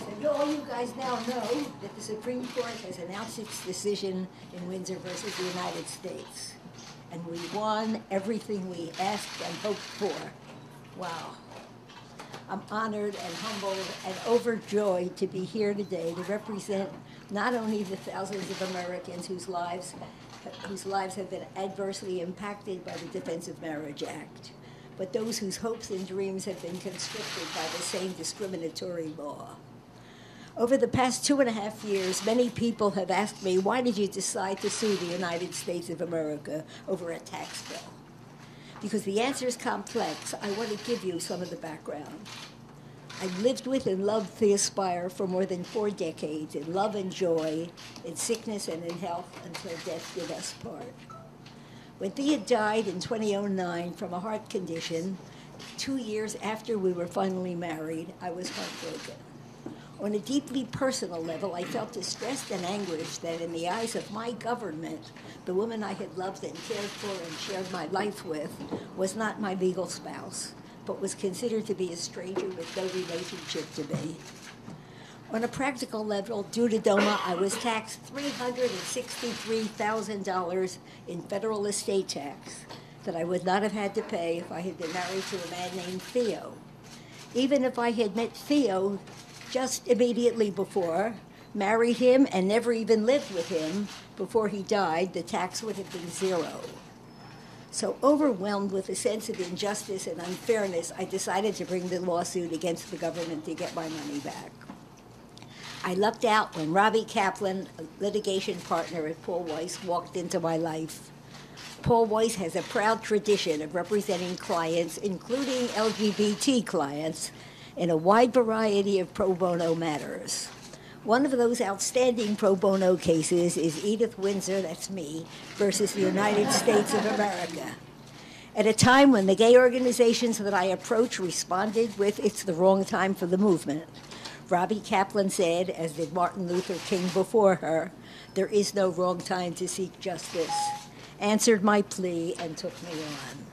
And all you guys now know that the Supreme Court has announced its decision in Windsor versus the United States. And we won everything we asked and hoped for. Wow. I'm honored and humbled and overjoyed to be here today to represent not only the thousands of Americans whose lives have been adversely impacted by the Defense of Marriage Act, but those whose hopes and dreams have been constricted by the same discriminatory law. Over the past 2.5 years, many people have asked me, why did you decide to sue the United States of America over a tax bill? Because the answer is complex, I want to give you some of the background. I've lived with and loved the Aspire for more than 4 decades, in love and joy, in sickness and in health, until death did us part. When Thea died in 2009 from a heart condition, 2 years after we were finally married, I was heartbroken. On a deeply personal level, I felt distressed and anguished that in the eyes of my government, the woman I had loved and cared for and shared my life with was not my legal spouse, but was considered to be a stranger with no relationship to me. On a practical level, due to DOMA, I was taxed $363,000 in federal estate tax that I would not have had to pay if I had been married to a man named Theo. Even if I had met Theo just immediately before, married him, and never even lived with him before he died, the tax would have been zero. So overwhelmed with a sense of injustice and unfairness, I decided to bring the lawsuit against the government to get my money back. I lucked out when Robbie Kaplan, a litigation partner at Paul Weiss, walked into my life. Paul Weiss has a proud tradition of representing clients, including LGBT clients, in a wide variety of pro bono matters. One of those outstanding pro bono cases is Edie Windsor, that's me, versus the United States of America. At a time when the gay organizations that I approached responded with, "It's the wrong time for the movement," Robbie Kaplan said, as did Martin Luther King before her, "There is no wrong time to seek justice," answered my plea and took me on.